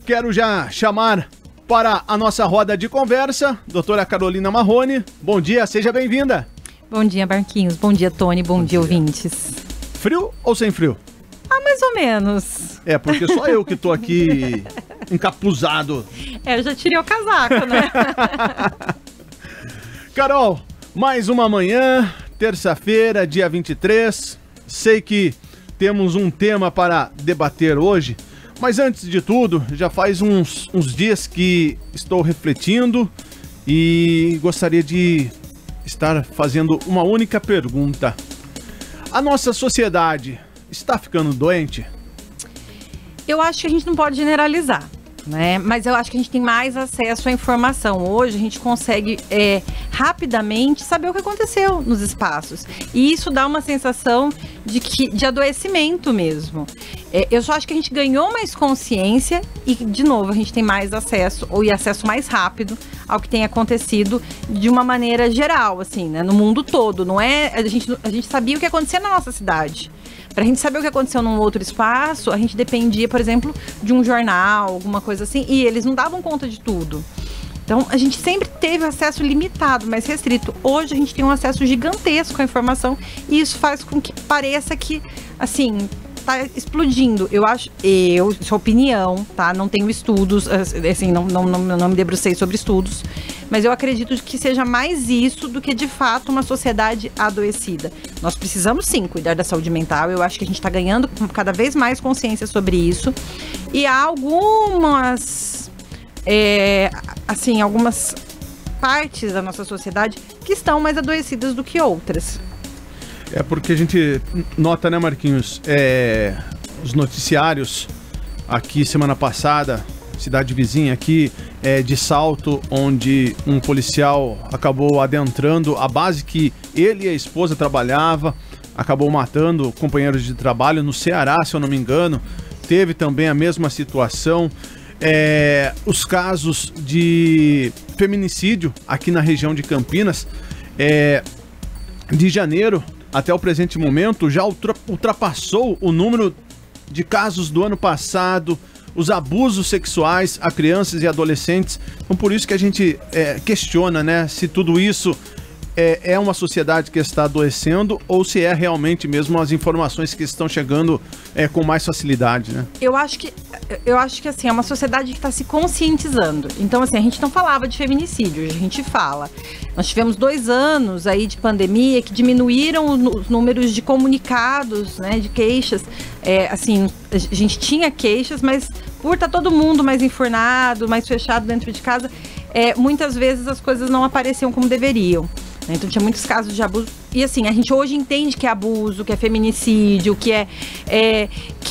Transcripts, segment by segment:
Quero já chamar para a nossa roda de conversa, doutora Carolina Marrone. Bom dia, seja bem-vinda. Bom dia, Marquinhos. Bom dia, Tony. Bom dia, ouvintes. Frio ou sem frio? Ah, mais ou menos. É, porque só eu que tô aqui encapuzado. Eu já tirei o casaco, né? Carol, mais uma manhã, terça-feira, dia 23. Sei que temos um tema para debater hoje, mas antes de tudo, já faz uns dias que estou refletindo e gostaria de estar fazendo uma única pergunta. A nossa sociedade está ficando doente? Eu acho que a gente não pode generalizar, né? Mas eu acho que a gente tem mais acesso à informação. Hoje a gente consegue rapidamente saber o que aconteceu nos espaços. E isso dá uma sensação de adoecimento mesmo. Eu só acho que a gente ganhou mais consciência e, de novo, a gente tem mais acesso, ou acesso mais rápido ao que tem acontecido de uma maneira geral, assim, né? No mundo todo. Não é, a gente sabia o que acontecia na nossa cidade. Para a gente saber o que aconteceu num outro espaço, a gente dependia, por exemplo, de um jornal, alguma coisa assim, e eles não davam conta de tudo. Então, a gente sempre teve acesso limitado, mas restrito. Hoje, a gente tem um acesso gigantesco à informação e isso faz com que pareça que, assim, tá explodindo. Eu acho, isso é opinião, tá? Não tenho estudos, assim, não me debrucei sobre estudos, mas eu acredito que seja mais isso do que, de fato, uma sociedade adoecida. Nós precisamos, sim, cuidar da saúde mental. Eu acho que a gente está ganhando cada vez mais consciência sobre isso. E há algumas partes da nossa sociedade que estão mais adoecidas do que outras. É porque a gente nota, né, Marquinhos, os noticiários aqui semana passada, cidade vizinha aqui, de Salto, onde um policial acabou adentrando a base que ele e a esposa trabalhava, acabou matando companheiros de trabalho. No Ceará, se eu não me engano, teve também a mesma situação. Os casos de feminicídio aqui na região de Campinas, de janeiro até o presente momento, já ultrapassou o número de casos do ano passado, os abusos sexuais a crianças e adolescentes. Então, por isso que a gente questiona, né, se tudo isso é uma sociedade que está adoecendo ou se é realmente mesmo as informações que estão chegando com mais facilidade, né? Eu acho que assim, é uma sociedade que está se conscientizando. Então, assim, a gente não falava de feminicídio, hoje a gente fala. Nós tivemos 2 anos aí de pandemia que diminuíram os números de comunicados, né, de queixas. Assim, a gente tinha queixas, mas por estar todo mundo mais enfurnado, mais fechado dentro de casa, muitas vezes as coisas não apareciam como deveriam. Então tinha muitos casos de abuso. E assim, a gente hoje entende que é abuso, que é feminicídio, que é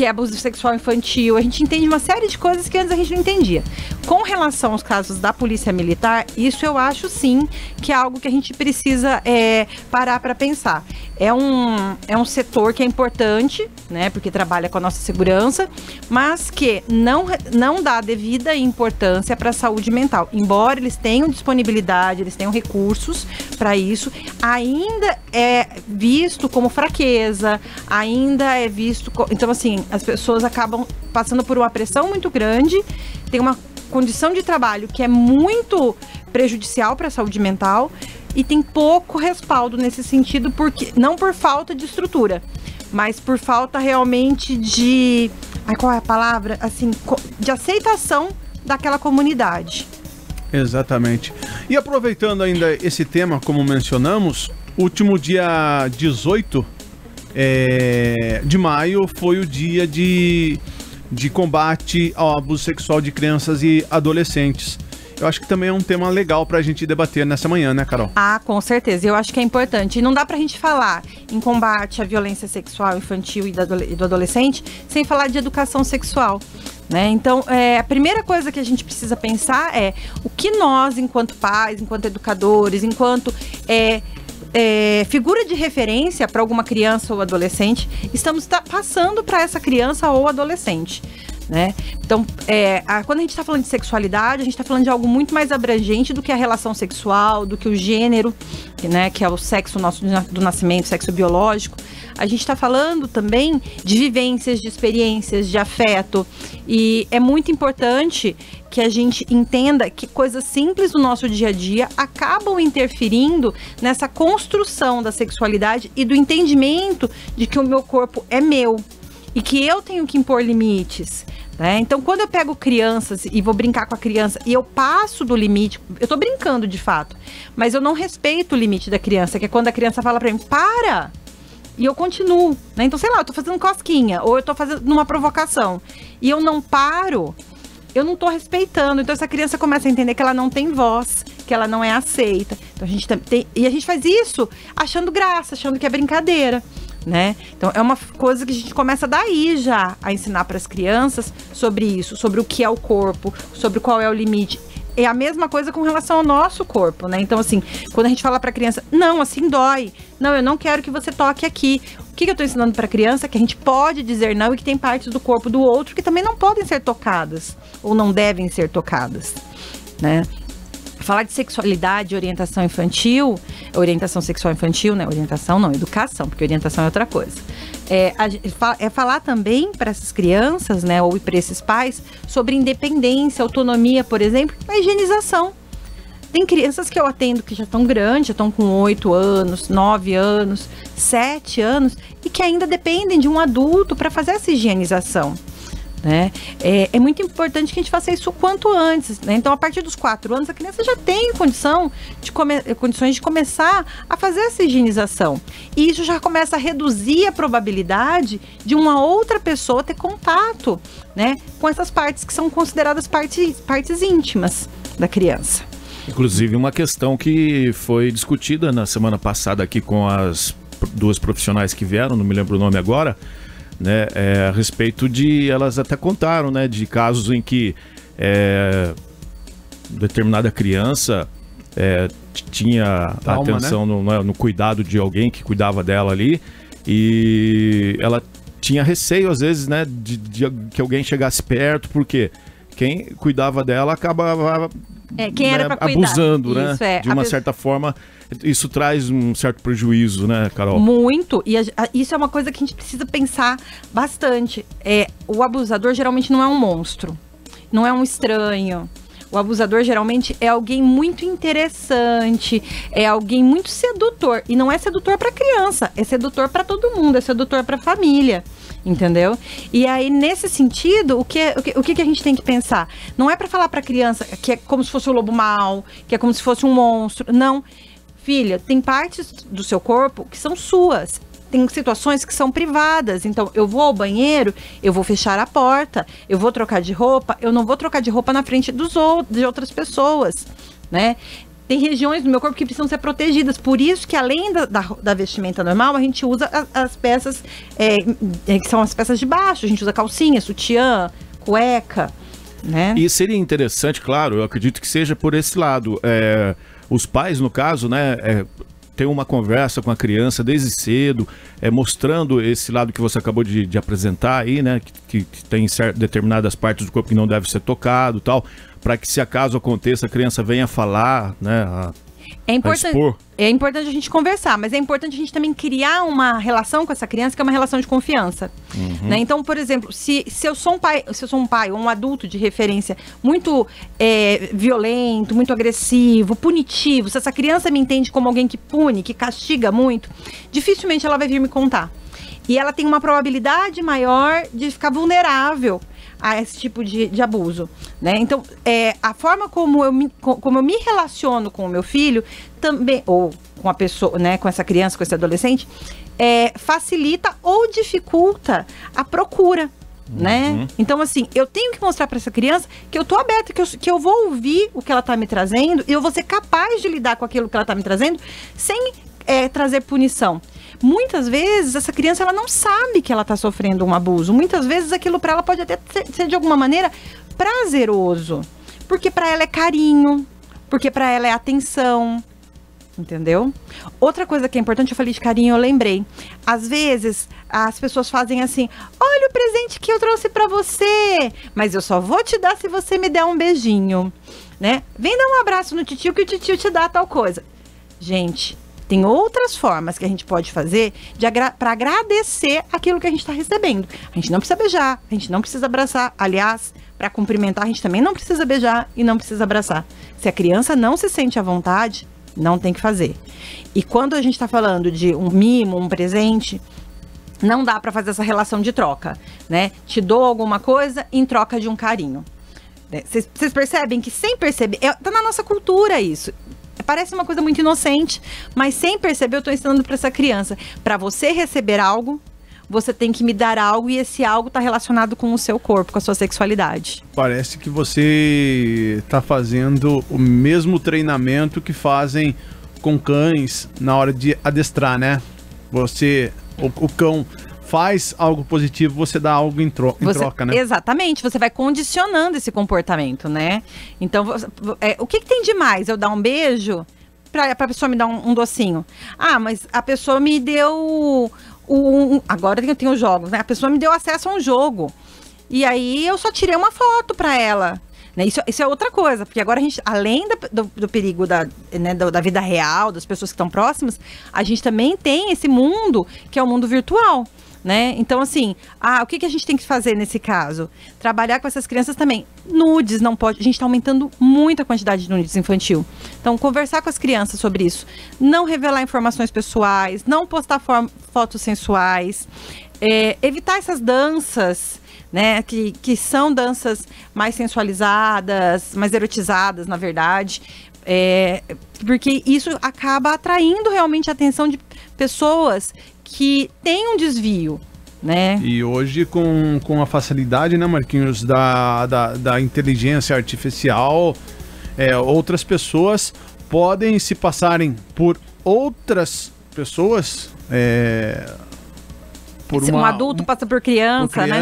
abuso sexual infantil. A gente entende uma série de coisas que antes a gente não entendia. Com relação aos casos da polícia militar, isso eu acho sim que é algo que a gente precisa parar para pensar. É um setor que é importante, né, porque trabalha com a nossa segurança, mas que não dá devida importância para a saúde mental. Embora eles tenham disponibilidade, eles tenham recursos para isso, ainda é visto como fraqueza, ainda é visto... Então, assim, as pessoas acabam passando por uma pressão muito grande, tem uma condição de trabalho que é muito prejudicial para a saúde mental e tem pouco respaldo nesse sentido, porque não por falta de estrutura, mas por falta realmente de... qual é a palavra? Assim, de aceitação daquela comunidade. Exatamente. E aproveitando ainda esse tema, como mencionamos, último dia 18 de maio foi o dia de combate ao abuso sexual de crianças e adolescentes. Eu acho que também é um tema legal pra gente debater nessa manhã, né, Carol? Ah, com certeza. Eu acho que é importante. E não dá pra gente falar em combate à violência sexual infantil e do adolescente sem falar de educação sexual, né? Então, a primeira coisa que a gente precisa pensar é o que nós, enquanto pais, enquanto educadores, enquanto figura de referência para alguma criança ou adolescente, estamos passando para essa criança ou adolescente. né? Então, quando a gente está falando de sexualidade, a gente está falando de algo muito mais abrangente do que a relação sexual, do que o gênero, né, que é o sexo nosso do nascimento, sexo biológico. A gente está falando também de vivências, de experiências, de afeto. E é muito importante que a gente entenda que coisas simples do nosso dia a dia acabam interferindo nessa construção da sexualidade e do entendimento de que o meu corpo é meu e que eu tenho que impor limites, né? Então, quando eu pego crianças e vou brincar com a criança e eu passo do limite, eu tô brincando de fato, mas eu não respeito o limite da criança, que é quando a criança fala pra mim, para! E eu continuo, né? Então, sei lá, eu tô fazendo cosquinha, ou eu tô fazendo uma provocação, e eu não paro, eu não tô respeitando. Então, essa criança começa a entender que ela não tem voz, que ela não é aceita. Então, a gente faz isso achando graça, achando que é brincadeira, né? Então, é uma coisa que a gente começa daí já a ensinar para as crianças sobre isso, sobre o que é o corpo, sobre qual é o limite. É a mesma coisa com relação ao nosso corpo, né? Então, assim, quando a gente fala pra criança, não, assim dói. Não, eu não quero que você toque aqui. O que eu tô ensinando pra criança? Que a gente pode dizer não e que tem partes do corpo do outro que também não podem ser tocadas. Ou não devem ser tocadas, né? Falar de sexualidade e orientação infantil, orientação sexual infantil, né? Orientação não, educação, porque orientação é outra coisa. É falar também para essas crianças, né, ou para esses pais, sobre independência, autonomia, por exemplo, a higienização. Tem crianças que eu atendo que já estão grandes, já estão com 8 anos, 9 anos, 7 anos, e que ainda dependem de um adulto para fazer essa higienização, né? É muito importante que a gente faça isso o quanto antes, né? Então, a partir dos 4 anos, a criança já tem condições de começar a fazer essa higienização. E isso já começa a reduzir a probabilidade de uma outra pessoa ter contato, né, com essas partes que são consideradas partes íntimas da criança. Inclusive, uma questão que foi discutida na semana passada aqui com as 2 profissionais que vieram, não me lembro o nome agora, né, a respeito de, elas até contaram, né, de casos em que determinada criança tinha trauma, atenção, né? no cuidado de alguém que cuidava dela ali, e ela tinha receio às vezes, né, de que alguém chegasse perto, porque quem cuidava dela acabava quem era pra cuidar. Abusando, isso, né, de uma certa forma. Isso traz um certo prejuízo, né, Carol? Muito, e isso é uma coisa que a gente precisa pensar bastante. O abusador geralmente não é um monstro, não é um estranho. O abusador geralmente é alguém muito interessante, é alguém muito sedutor. E não é sedutor para criança, é sedutor para todo mundo, é sedutor para família. Entendeu? E aí, nesse sentido, o que a gente tem que pensar? Não é para falar para criança que é como se fosse o lobo mau, que é como se fosse um monstro. Não. Filha, tem partes do seu corpo que são suas. Tem situações que são privadas. Então, eu vou ao banheiro, eu vou fechar a porta, eu vou trocar de roupa, eu não vou trocar de roupa na frente de outras pessoas, né? Tem regiões do meu corpo que precisam ser protegidas. Por isso que, além da vestimenta normal, a gente usa as peças que são as peças de baixo. A gente usa calcinha, sutiã, cueca, né? E seria interessante, claro, eu acredito que seja por esse lado. Os pais, no caso, né, ter uma conversa com a criança desde cedo, mostrando esse lado que você acabou de apresentar aí, né, que tem determinadas partes do corpo que não deve ser tocado e tal, para que, se acaso aconteça, a criança venha falar, né, é importante a gente conversar, mas é importante a gente também criar uma relação com essa criança, que é uma relação de confiança. Uhum. Né? Então, por exemplo, se eu sou um pai ou um adulto de referência muito violento, muito agressivo, punitivo, se essa criança me entende como alguém que pune, que castiga muito, dificilmente ela vai vir me contar. E ela tem uma probabilidade maior de ficar vulnerável a esse tipo de abuso, né? Então, a forma como eu me relaciono com o meu filho também, ou com a pessoa, né, com essa criança, com esse adolescente, facilita ou dificulta a procura, né? Então, assim, eu tenho que mostrar para essa criança que eu tô aberta, que eu vou ouvir o que ela tá me trazendo e eu vou ser capaz de lidar com aquilo que ela tá me trazendo sem trazer punição. Muitas vezes essa criança ela não sabe que ela está sofrendo um abuso. Muitas vezes aquilo para ela pode até ser de alguma maneira prazeroso, porque para ela é carinho, porque para ela é atenção, Entendeu? Outra coisa que é importante, eu falei de carinho, eu lembrei. Às vezes, as pessoas fazem assim, olha o presente que eu trouxe pra você, mas eu só vou te dar se você me der um beijinho, né? Vem dar um abraço no titio que o titio te dá tal coisa. Gente, tem outras formas que a gente pode fazer para agradecer aquilo que a gente está recebendo. A gente não precisa beijar, a gente não precisa abraçar. Aliás, para cumprimentar, a gente também não precisa beijar e não precisa abraçar. Se a criança não se sente à vontade, não tem que fazer. E quando a gente está falando de um mimo, um presente, não dá para fazer essa relação de troca, né? Te dou alguma coisa em troca de um carinho. Vocês percebem que sem perceber, tá na nossa cultura isso. Parece uma coisa muito inocente, mas sem perceber eu estou ensinando para essa criança. Para você receber algo, você tem que me dar algo e esse algo está relacionado com o seu corpo, com a sua sexualidade. Parece que você está fazendo o mesmo treinamento que fazem com cães na hora de adestrar, né? O cão faz algo positivo, você dá algo em troca, né? Exatamente, você vai condicionando esse comportamento, né? Então, o que tem de mais? Eu dar um beijo para a pessoa me dar um docinho? Ah, mas a pessoa me deu... agora eu tenho jogos, né? A pessoa me deu acesso a um jogo. E aí eu só tirei uma foto para ela. Né? Isso é outra coisa, porque agora a gente, além do perigo da vida real, das pessoas que estão próximas, a gente também tem esse mundo que é o mundo virtual. Né? Então, assim, o que a gente tem que fazer nesse caso? Trabalhar com essas crianças também. Nudes, não pode. A gente está aumentando muito a quantidade de nudes infantil. Então, conversar com as crianças sobre isso. Não revelar informações pessoais, não postar fotos sensuais, evitar essas danças, né? Que são danças mais sensualizadas, mais erotizadas, na verdade. Porque isso acaba atraindo realmente a atenção de pessoas que tem um desvio, né? E hoje com a facilidade, né, Marquinhos, da inteligência artificial, outras pessoas podem se passarem por outras pessoas, um adulto passa por criança, né?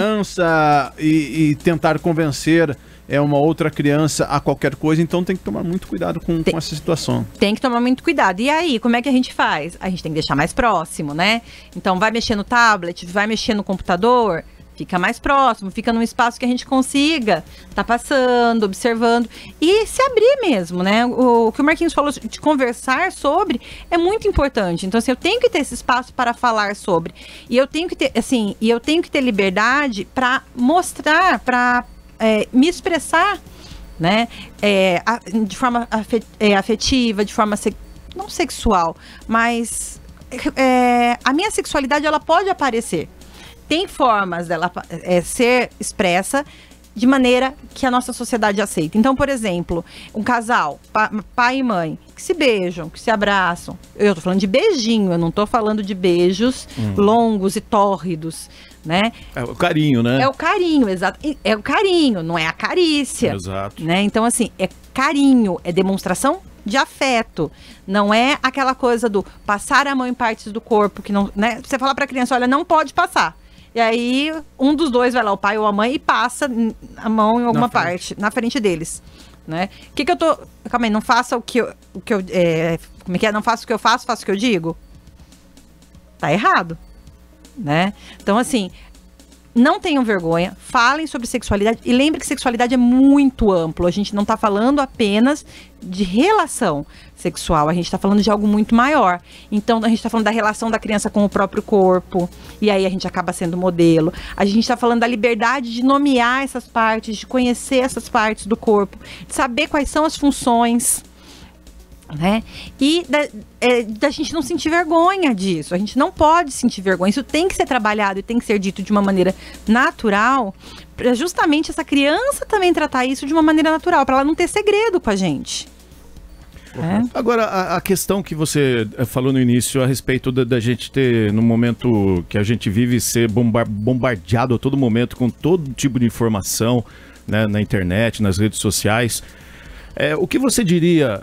E tentar convencer uma outra criança a qualquer coisa, então tem que tomar muito cuidado com essa situação. Tem que tomar muito cuidado. E aí, como é que a gente faz? A gente tem que deixar mais próximo, né? Então, vai mexer no tablet, vai mexer no computador, fica mais próximo, fica num espaço que a gente consiga tá passando, observando e se abrir mesmo, né? O que o Marquinhos falou de conversar sobre é muito importante. Então, assim, eu tenho que ter esse espaço para falar sobre. E eu tenho que ter, liberdade para mostrar, para me expressar, né, de forma afetiva, de forma não sexual, mas a minha sexualidade ela pode aparecer. Tem formas dela ser expressa de maneira que a nossa sociedade aceita. Então, por exemplo, um casal, pai e mãe, que se beijam, que se abraçam. Eu tô falando de beijinho, eu não tô falando de beijos longos e tórridos, né? É o carinho, né? É o carinho, exato. É o carinho, não é a carícia. Exato. Né? Então, assim, é carinho, é demonstração de afeto. Não é aquela coisa do passar a mão em partes do corpo, que não, né? Você fala pra criança, olha, não pode passar. E aí, um dos dois vai lá, o pai ou a mãe, e passa a mão em alguma parte, na frente deles, né? O que eu tô... Calma aí, não faça o que eu como é que é? Não faça o que eu faço, faça o que eu digo? Tá errado, né? Então, assim, não tenham vergonha, falem sobre sexualidade e lembre que sexualidade é muito amplo. A gente não tá falando apenas de relação sexual, a gente tá falando de algo muito maior. Então, a gente tá falando da relação da criança com o próprio corpo, e aí a gente acaba sendo modelo. A gente tá falando da liberdade de nomear essas partes, de conhecer essas partes do corpo, de saber quais são as funções, né? E da gente não sentir vergonha disso. A gente não pode sentir vergonha. Isso tem que ser trabalhado e tem que ser dito de uma maneira natural, para justamente essa criança também tratar isso de uma maneira natural, para ela não ter segredo com a gente. Agora, a questão que você falou no início a respeito da gente ter, no momento que a gente vive, ser bombardeado a todo momento com todo tipo de informação, né, na internet, nas redes sociais. O que você diria?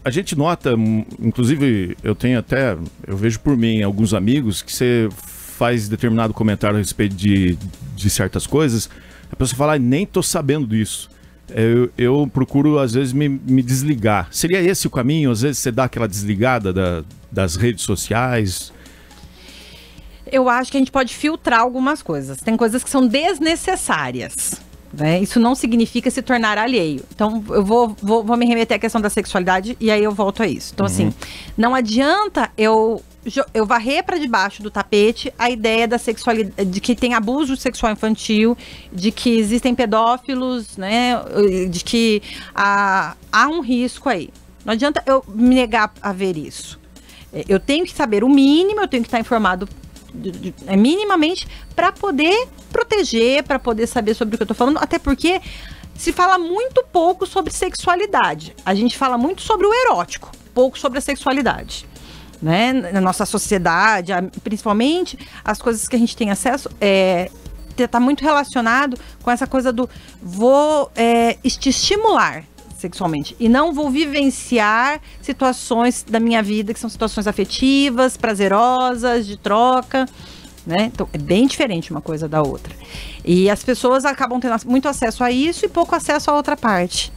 A gente nota, inclusive eu vejo por mim alguns amigos que você faz determinado comentário a respeito de certas coisas, a pessoa fala, nem tô sabendo disso. eu procuro, às vezes, me desligar. Seria esse o caminho? Às vezes você dá aquela desligada das redes sociais? Eu acho que a gente pode filtrar algumas coisas. Tem coisas que são desnecessárias, né? Isso não significa se tornar alheio. Então, eu vou me remeter à questão da sexualidade e aí eu volto a isso. Então, assim, não adianta eu varrer para debaixo do tapete a ideia da sexualidade, de que tem abuso sexual infantil, de que existem pedófilos, né? De que há um risco aí. Não adianta eu me negar a ver isso. Eu tenho que saber o mínimo, eu tenho que estar informado minimamente para poder proteger, para poder saber sobre o que eu tô falando, até porque se fala muito pouco sobre sexualidade. A gente fala muito sobre o erótico, pouco sobre a sexualidade, né? Na nossa sociedade, principalmente as coisas que a gente tem acesso, tá muito relacionado com essa coisa do te estimular sexualmente e não vou vivenciar situações da minha vida que são situações afetivas, prazerosas, de troca, né? Então é bem diferente uma coisa da outra. E as pessoas acabam tendo muito acesso a isso e pouco acesso a outra parte.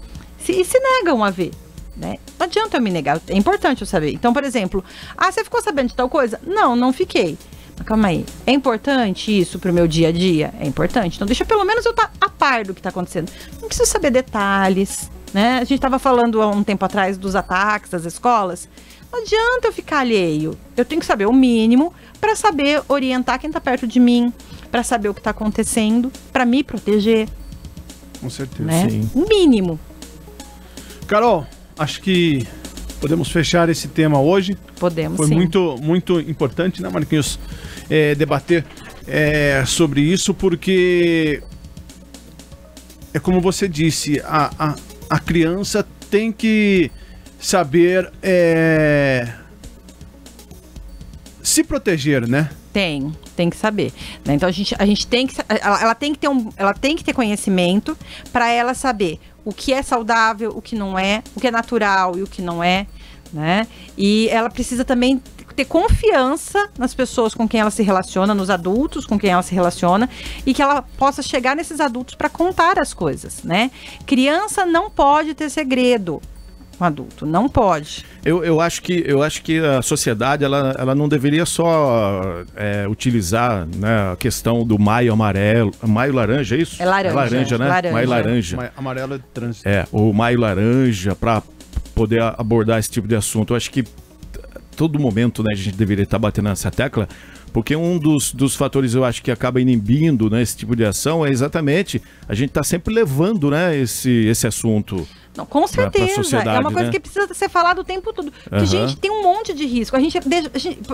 E se negam a ver, né? Não adianta eu me negar, é importante eu saber. Então, por exemplo, você ficou sabendo de tal coisa? Não fiquei. Mas calma aí, é importante isso pro meu dia a dia? É importante. Então deixa pelo menos eu estar a par do que tá acontecendo. Não preciso saber detalhes, né? A gente estava falando há um tempo atrás dos ataques das escolas. Não adianta eu ficar alheio. Eu tenho que saber o mínimo para saber orientar quem está perto de mim, para saber o que está acontecendo, para me proteger. Com certeza, né? sim. O mínimo. Carol, acho que podemos fechar esse tema hoje. Podemos, Foi sim. muito importante, né, Marquinhos, debater sobre isso, porque é como você disse, a criança tem que saber se proteger, né? Tem que saber, né? Então a gente tem que, ela tem que ter conhecimento para ela saber o que é saudável, o que não é, o que é natural e o que não é, né? E ela precisa também ter confiança nas pessoas com quem ela se relaciona, nos adultos com quem ela se relaciona, e que ela possa chegar nesses adultos para contar as coisas, né? Criança não pode ter segredo com adulto, não pode. Eu acho que a sociedade ela não deveria só utilizar, né, a questão do maio amarelo, maio laranja, é isso? É laranja, né? Laranja. Maio laranja. Maio amarelo é de trânsito. O maio laranja, para poder abordar esse tipo de assunto. Eu acho que todo momento, né, a gente deveria estar batendo nessa tecla, porque um dos fatores, eu acho, que acaba inibindo, né, esse tipo de ação é exatamente a gente tá sempre levando, né, esse assunto. Não, com certeza, é uma coisa, né, que precisa ser falado o tempo todo. Porque, gente, tem um monte de risco.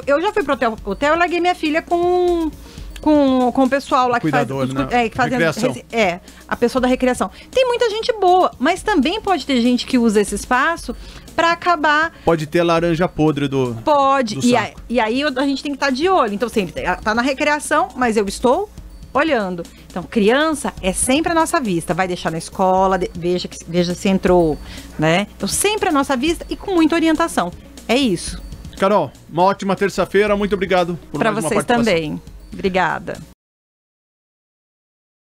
Eu já fui pro hotel, eu larguei minha filha com o pessoal lá que faz, né? que faz recreação. A pessoa da recreação. Tem muita gente boa, mas também pode ter gente que usa esse espaço para acabar. Pode ter laranja podre do. Pode. Do e aí a gente tem que estar de olho. Então, sempre tá na recreação, mas eu estou olhando. Então, criança é sempre a nossa vista. Vai deixar na escola, veja se entrou, né? Então, sempre a nossa vista e com muita orientação. É isso. Carol, uma ótima terça-feira. Muito obrigado por pra mais uma vocês participação. também. Obrigada.